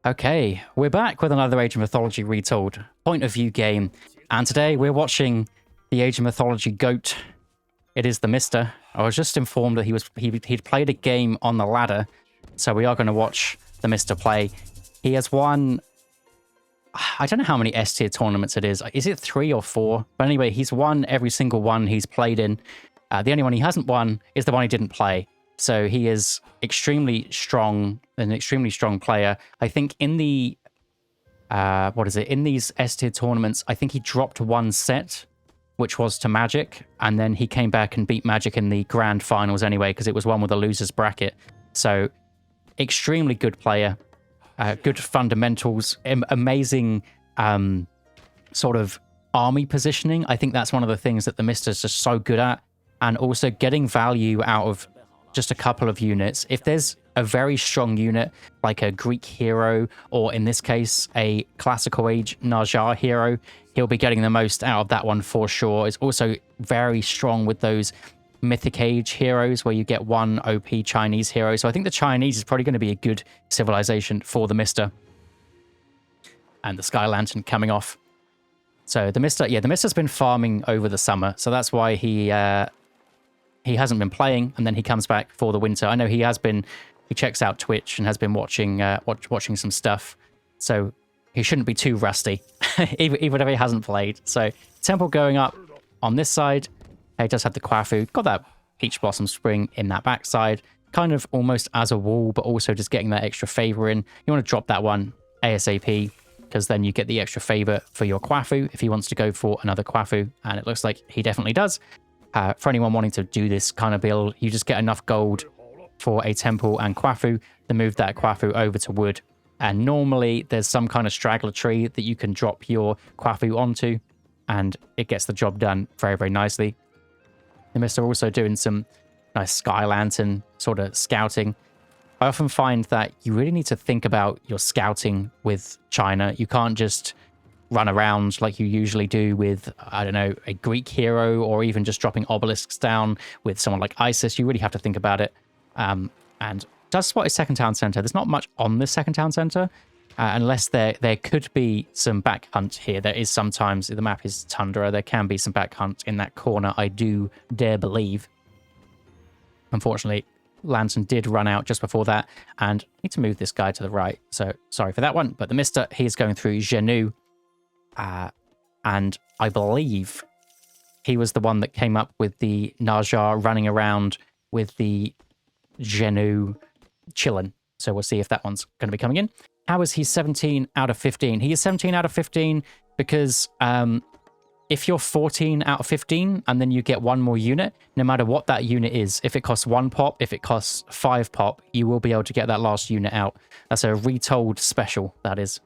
Okay, we're back with another Age of Mythology Retold point of view game, and today we're watching the Age of Mythology GOAT. It is the Mister. I was just informed that he'd played a game on the ladder, so we are going to watch the Mister play. He has won, I don't know how many S tier tournaments it is. Is it 3 or 4? But anyway, he's won every single one he's played in. The only one he hasn't won is the one he didn't play. So he is extremely strong, an extremely strong player. I think in the, in these S-tier tournaments, I think he dropped one set, which was to Magic, and then he came back and beat Magic in the grand finals anyway, because it was one with a loser's bracket. So extremely good player, good fundamentals, amazing sort of army positioning. I think that's one of the things that the Mister's just so good at, and also getting value out of just a couple of units. If there's a very strong unit, like a Greek hero, or in this case, a classical age Najar hero, he'll be getting the most out of that one for sure. It's also very strong with those Mythic Age heroes, where you get one OP Chinese hero. So I think the Chinese is probably going to be a good civilization for the Mister. And the Sky Lantern coming off. So the Mister, the Mister's been farming over the summer, so that's why he hasn't been playing, and then he comes back for the winter. I know he checks out Twitch and has been watching watching some stuff, so he shouldn't be too rusty, even if he hasn't played. So temple going up on this side. He does have the Quafu, got that Peach Blossom Spring in that backside, kind of almost as a wall, but also just getting that extra favor in. You want to drop that one ASAP, because then you get the extra favor for your Quafu if he wants to go for another Quafu, and it looks like he definitely does. For anyone wanting to do this kind of build, you just get enough gold for a temple and Quafu to move that Quafu over to wood. And normally there's some kind of straggler tree that you can drop your Quafu onto, and it gets the job done very, very nicely. The Mister also doing some nice Sky Lantern sort of scouting. I often find that you really need to think about your scouting with China. You can't just run around like you usually do with, I don't know, a Greek hero, or even just dropping obelisks down with someone like Isis. You really have to think about it. And does spot a second town center. There's not much on this second town center, unless there could be some back hunt here. There is sometimes, the map is tundra, there can be some back hunt in that corner, I do dare believe. Unfortunately, Lantern did run out just before that, and I need to move this guy to the right. So sorry for that one. But the Mister, he's going through Genu. And I believe he was the one that came up with the Najar running around with the Genu chillin'. So we'll see if that one's going to be coming in. How is he 17 out of 15? He is 17 out of 15 because if you're 14 out of 15 and then you get one more unit, no matter what that unit is, if it costs 1 pop, if it costs 5 pop, you will be able to get that last unit out. That's a Retold special, that is.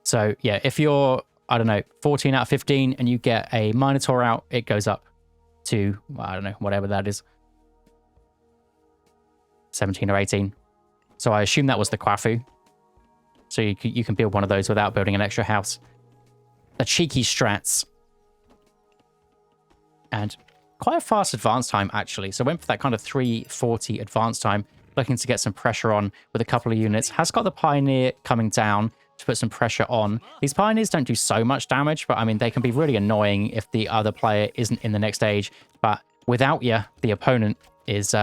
So yeah, if you're, I don't know, 14 out of 15 and you get a Minotaur out, it goes up to, I don't know, whatever that is. 17 or 18. So I assume that was the Quafu. So you can build one of those without building an extra house. The cheeky strats. And quite a fast advance time, actually. So went for that kind of 340 advance time, looking to get some pressure on with a couple of units. Has got the Pioneer coming down to put some pressure on. These Pioneers don't do so much damage, but I mean, they can be really annoying if the other player isn't in the next stage. But without you, the opponent is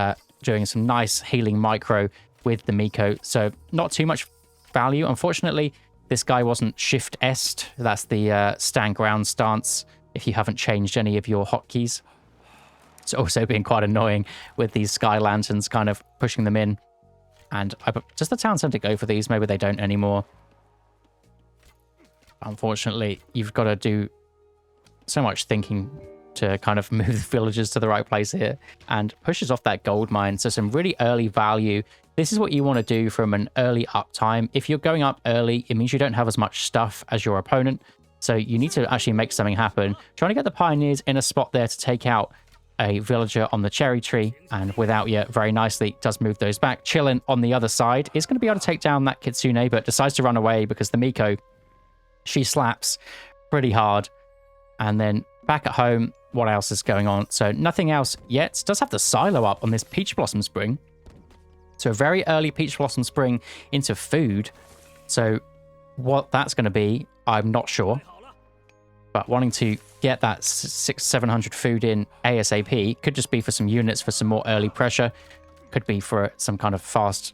doing some nice healing micro with the Miko. So not too much value. Unfortunately, this guy wasn't Shift Est. That's the stand ground stance if you haven't changed any of your hotkeys. It's also been quite annoying with these Sky Lanterns kind of pushing them in. And does the town center go for these? Maybe they don't anymore. Unfortunately, you've got to do so much thinking to kind of move the villagers to the right place here, and pushes off that gold mine. So some really early value. This is what you want to do from an early up time. If you're going up early, it means you don't have as much stuff as your opponent. So you need to actually make something happen. Trying to get the Pioneers in a spot there to take out a villager on the cherry tree, and without you, very nicely does move those back. Chillin' on the other side is going to be able to take down that Kitsune, but decides to run away because the Miko, she slaps pretty hard. And then back at home, what else is going on? So nothing else yet. Does have the silo up on this Peach Blossom Spring. So a very early Peach Blossom Spring into food. So what that's going to be, I'm not sure. But wanting to get that 600-700 food in ASAP could just be for some units for some more early pressure. Could be for some kind of fast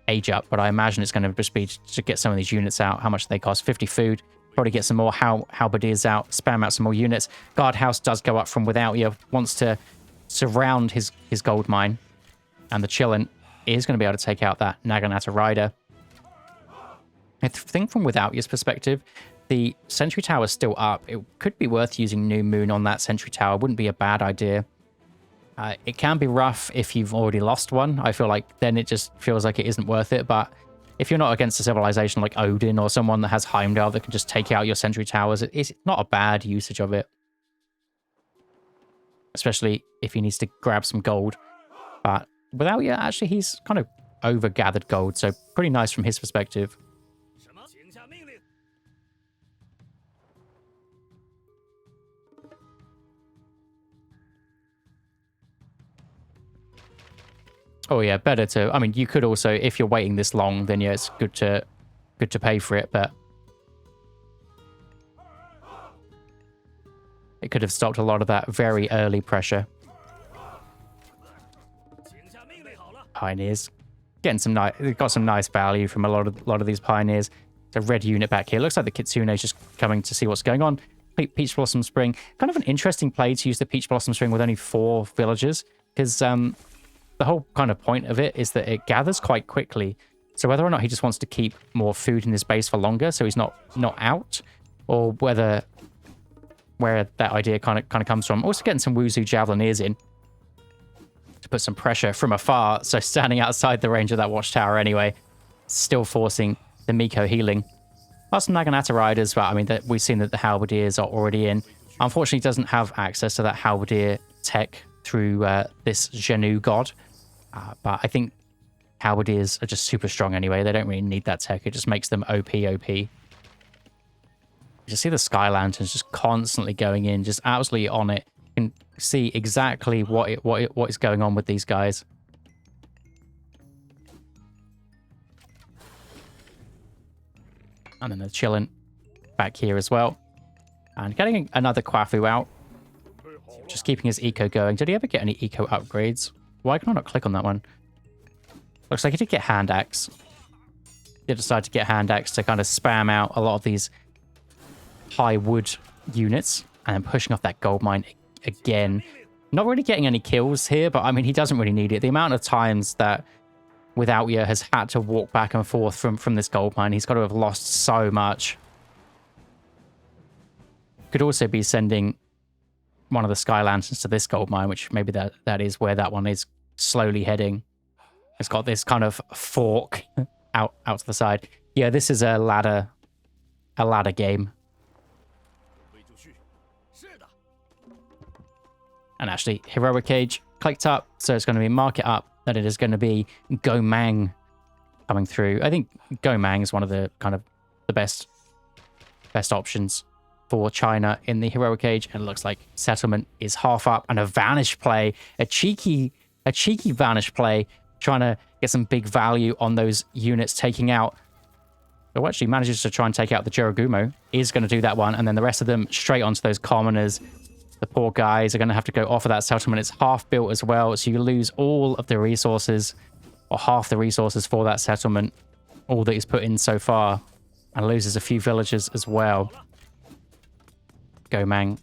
age up, but I imagine it's going to just be to get some of these units out. How much they cost? 50 food. Probably get some more halberdiers out, spam out some more units. Guardhouse does go up from without you. Wants to surround his gold mine. And the Chillin is going to be able to take out that Naginata Rider. I think from without you's perspective, the Sentry Tower is still up. It could be worth using New Moon on that Sentry Tower. Wouldn't be a bad idea. It can be rough if you've already lost one. I feel like then it just feels like it isn't worth it. But if you're not against a civilization like Odin or someone that has Heimdall that can just take out your Sentry Towers, it's not a bad usage of it. Especially if he needs to grab some gold. But without you, actually, he's kind of over-gathered gold. So pretty nice from his perspective. Oh yeah, better to. I mean, you could also, if you're waiting this long, then yeah, it's good to pay for it. But it could have stopped a lot of that very early pressure. Pioneers getting some nice. They've got some nice value from a lot of these pioneers. It's a red unit back here. Looks like the Kitsune is just coming to see what's going on. Peach Blossom Spring, kind of an interesting play to use the Peach Blossom Spring with only 4 villagers, because the whole kind of point of it is that it gathers quite quickly. So whether or not he just wants to keep more food in his base for longer, so he's not out, or where that idea kind of comes from. Also getting some Wuzu Javelineers in to put some pressure from afar. So standing outside the range of that watchtower anyway, still forcing the Miko healing. Plus some Naginata Riders, but I mean we've seen that the Halberdiers are already in. Unfortunately, he doesn't have access to that Halberdier tech through this Genu god. But I think Halberdiers are just super strong anyway. They don't really need that tech. It just makes them OP. You see the Sky Lanterns just constantly going in, just absolutely on it. You can see exactly what is going on with these guys. And then they're chilling back here as well. And getting another Kwafu out. Just keeping his eco going. Did he ever get any eco upgrades? Why can I not click on that one? Looks like he did get Hand Axe. He decided to get Hand Axe to kind of spam out a lot of these high wood units. And then pushing off that gold mine again. Not really getting any kills here, but I mean, he doesn't really need it. The amount of times that Without-Ya has had to walk back and forth from this gold mine, he's got to have lost so much. Could also be sending one of the Sky Lanterns to this gold mine, which maybe that is where that one is slowly heading. It's got this kind of fork out to the side. Yeah, this is a ladder game. And actually, Heroic Cage clicked up, so it's going to be mark it up that it is going to be Gomang coming through. I think Gomang is one of the kind of the best options for China in the Heroic Age, and it looks like Settlement is half up, and a Vanish play, a cheeky Vanish play, trying to get some big value on those units taking out. So actually manages to try and take out the Jorogumo, is going to do that one, and then the rest of them straight onto those commoners. The poor guys are going to have to go off of that settlement. It's half built as well, so you lose all of the resources, or half the resources for that settlement, all that he's put in so far, and loses a few villagers as well. Gomang,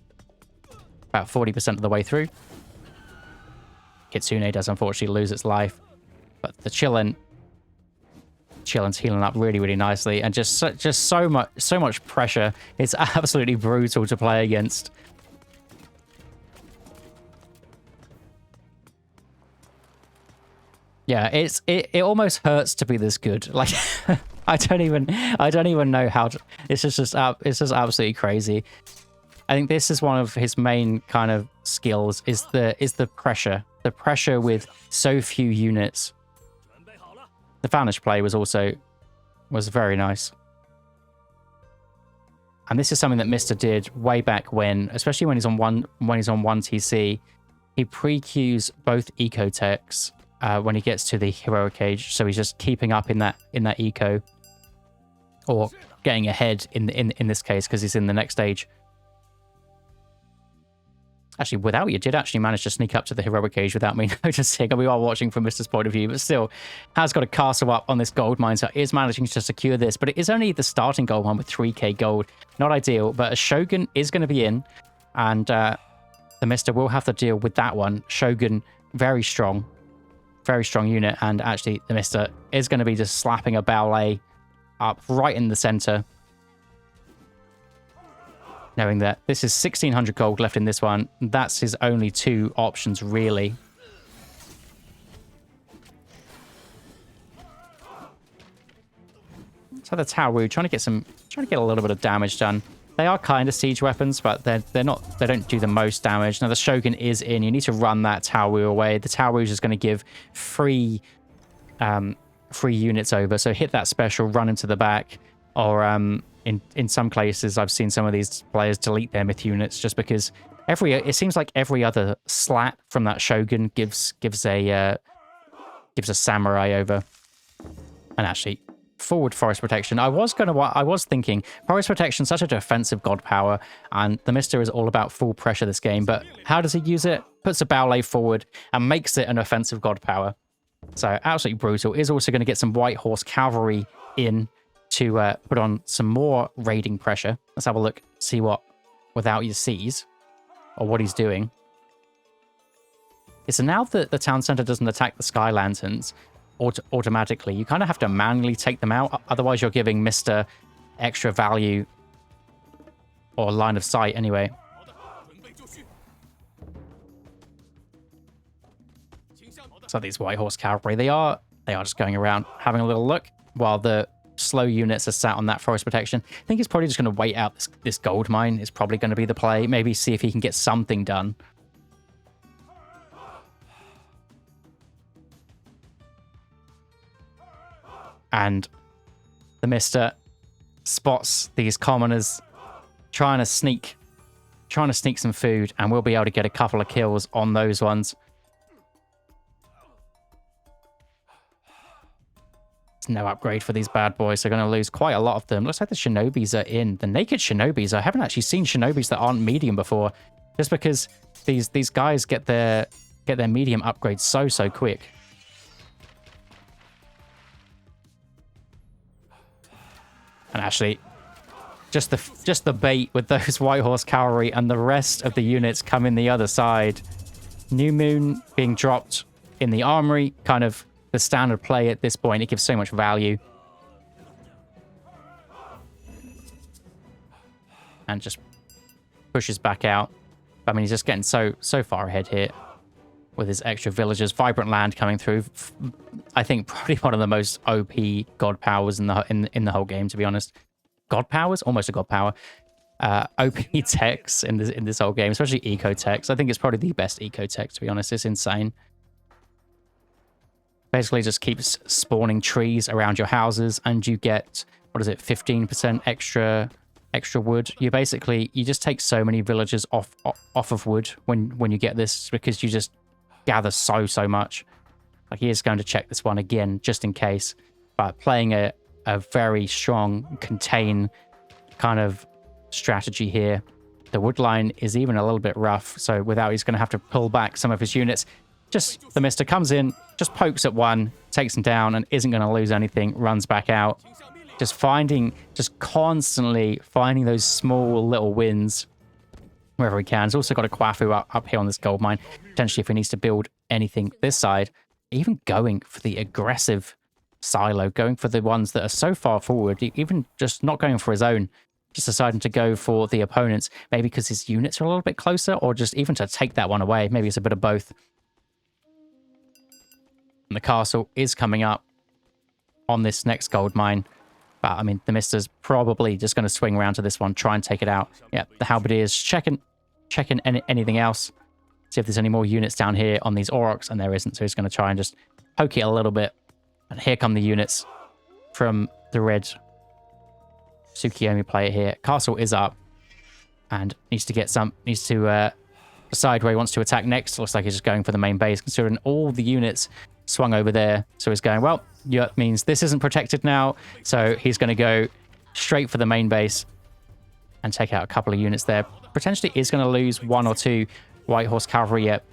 about 40% of the way through. Kitsune does unfortunately lose its life, but the Chillin's healing up really, really nicely, and just so much pressure. It's absolutely brutal to play against. Yeah, it almost hurts to be this good. Like I don't even know how to. It's just absolutely crazy. I think this is one of his main kind of skills is the pressure. The pressure with so few units. The Vanish play was very nice. And this is something that Mr. did way back when, especially when he's on one TC, he pre-queues both ecotechs when he gets to the heroic age. So he's just keeping up in that eco, or getting ahead in this case because he's in the next stage. Actually, without you, did actually manage to sneak up to the heroic age without me noticing. We are watching from Mr's point of view, but still has got a castle up on this gold mine, so is managing to secure this. But it is only the starting gold one with 3k gold. Not ideal, but a Shogun is going to be in, and the Mr will have to deal with that one. Shogun, very strong unit, and actually the Mr is going to be just slapping a ballet up right in the center, knowing that this is 1600 gold left in this one. That's his only two options, really. So the Taowu trying to get a little bit of damage done. They are kind of siege weapons, but they don't do the most damage. Now the Shogun is in. You need to run that Taowu away. The Taowu is just going to give free units over. So hit that special, run into the back, or in some cases I've seen some of these players delete their myth units just because it seems like every other slat from that Shogun gives a samurai over. And actually, forward forest protection. I was thinking forest protection, such a defensive god power, and the Mr is all about full pressure this game. But how does he use it? Puts a ballet forward and makes it an offensive god power. So absolutely brutal. Is also going to get some white horse cavalry in to put on some more raiding pressure. Let's have a look, see what Without You sees, or what he's doing. So now that the town center doesn't attack the sky lanterns automatically, you kind of have to manually take them out. Otherwise, you're giving Mr. extra value, or line of sight anyway. So these white horse cavalry, they are just going around having a little look while the slow units are sat on that forest protection. I think he's probably just going to wait out this gold mine. Is probably going to be the play. Maybe see if he can get something done. And the Mr spots these commoners trying to sneak some food, and we'll be able to get a couple of kills on those ones. No upgrade for these bad boys. They're going to lose quite a lot of them. Looks like the shinobis are in. The naked shinobis. I haven't actually seen shinobis that aren't medium before, just because these guys get their medium upgrades so quick. And actually, just the bait with those white horse cavalry, and the rest of the units come in the other side. New Moon being dropped in the armory, kind of the standard play at this point. It gives so much value. And just pushes back out. I mean, he's just getting so far ahead here with his extra villagers. Vibrant Land coming through. I think probably one of the most OP god powers in the whole game, to be honest. God powers? Almost a god power. OP techs in this whole game, especially eco techs. I think it's probably the best eco tech, to be honest. It's insane. Basically just keeps spawning trees around your houses, and you get, what is it, 15% extra wood. You just take so many villagers off of wood when you get this, because you just gather so much. Like, he is going to check this one again just in case, but playing a very strong contain kind of strategy here. The wood line is even a little bit rough, so without, he's going to have to pull back some of his units. Just the Mr. comes in, just pokes at one, takes him down, and isn't going to lose anything, runs back out. Just constantly finding those small little wins wherever he can. He's also got a Kwafu up here on this gold mine. Potentially, if he needs to build anything this side, even going for the aggressive silo, going for the ones that are so far forward, even just not going for his own, just deciding to go for the opponents, maybe because his units are a little bit closer, or just even to take that one away. Maybe it's a bit of both. And the castle is coming up on this next gold mine. But, I mean, the Mister's probably just going to swing around to this one, try and take it out. Yeah, the Halberdiers checking anything else. See if there's any more units down here on these Aurochs, and there isn't. So he's going to try and just poke it a little bit. And here come the units from the red Tsukiyomi player here. Castle is up and needs to decide where he wants to attack next. Looks like he's just going for the main base, considering all the units swung over there. So he's going, well, yeah, means this isn't protected now. So he's going to go straight for the main base and take out a couple of units there. Potentially is going to lose 1 or 2 White Horse Cavalry yet.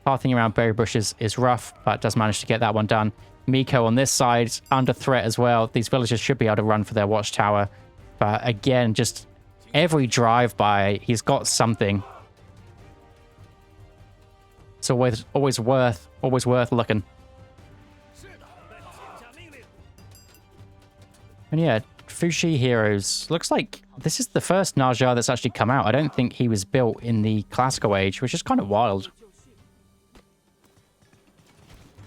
Pathing around berry bushes is rough, but does manage to get that one done. Miko on this side, under threat as well. These villagers should be able to run for their watchtower. But again, just every drive-by, he's got something. It's always worth looking. And yeah, Fushi Heroes. Looks like this is the first Naja that's actually come out. I don't think he was built in the Classical Age, which is kind of wild.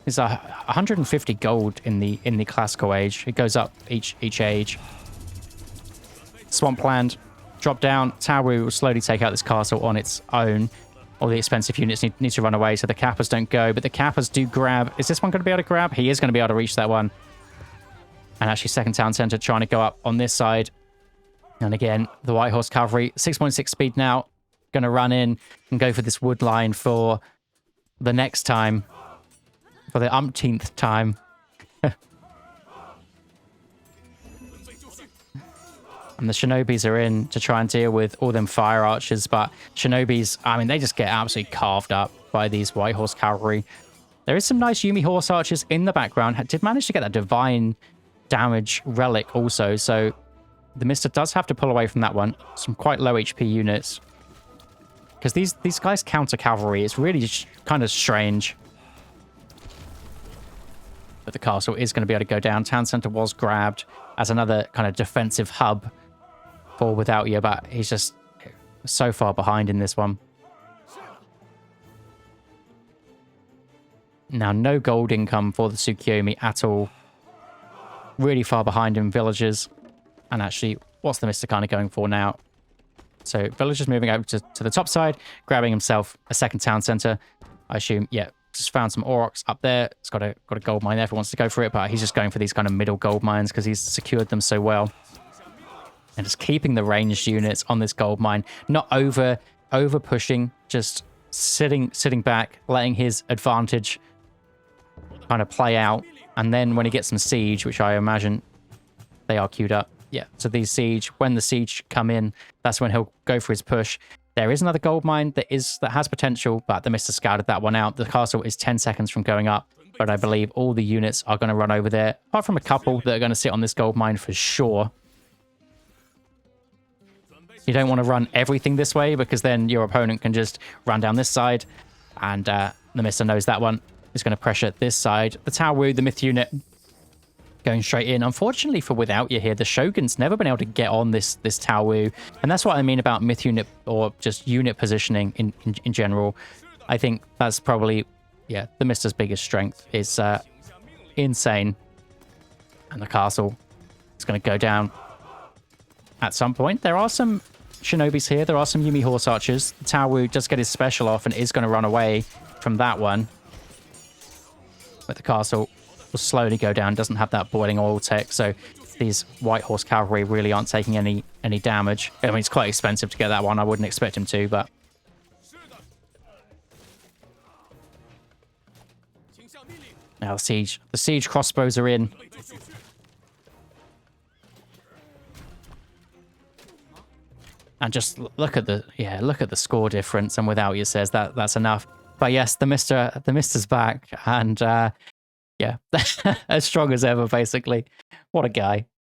It's 150 gold in the Classical Age. It goes up each age. Swampland, drop down. Taowu will slowly take out this castle on its own. All the expensive units need to run away, so the Kappas don't go. But the Kappas do grab. Is this one going to be able to grab? He is going to be able to reach that one. And actually, second town center trying to go up on this side. And again, the White Horse Cavalry, 6.6 speed now. Going to run in and go for this wood line for the next time. For the umpteenth time. And the Shinobis are in to try and deal with all them fire archers. But Shinobis, I mean, they just get absolutely carved up by these White Horse Cavalry. There is some nice Yumi Horse archers in the background. Did manage to get that divine damage relic also. So the Mister does have to pull away from that one. Some quite low HP units. Because these guys counter cavalry. It's really kind of strange. But the castle is going to be able to go down. Town center was grabbed as another kind of defensive hub for Without You, but he's just so far behind in this one. Now, no gold income for the Tsukiyomi at all. Really far behind in villagers. And actually, what's the Mister kind of going for now? So, villagers moving over to the top side, grabbing himself a second town center. I assume, yeah, just found some Aurochs up there. It's got a gold mine there if he wants to go for it, but he's just going for these kind of middle gold mines because he's secured them so well. And just keeping the ranged units on this gold mine, not over pushing, just sitting back, letting his advantage kind of play out. And then when he gets some siege, which I imagine they are queued up. Yeah, so these siege, when the siege come in, that's when he'll go for his push. There is another gold mine that has potential, but the Mister scouted that one out. The castle is 10 seconds from going up, but I believe all the units are going to run over there, apart from a couple that are going to sit on this gold mine for sure. You don't want to run everything this way because then your opponent can just run down this side, and the Mister knows that one is going to pressure this side. The Taowu, the Myth unit, going straight in. Unfortunately for Without You here, the Shogun's never been able to get on this Taowu, and that's what I mean about Myth unit or just unit positioning in general. I think that's probably, yeah, the Mister's biggest strength is insane. And the castle is going to go down at some point. There are some Shinobis here. There are some Yumi Horse Archers. The Taowu does get his special off and is going to run away from that one. But the castle will slowly go down. Doesn't have that boiling oil tech, so these White Horse Cavalry really aren't taking any damage. I mean, it's quite expensive to get that one. I wouldn't expect him to, but... Now the siege crossbows are in. And just look at the score difference. And Without You says that's enough. But yes, the Mister's back, and yeah, as strong as ever, basically. What a guy.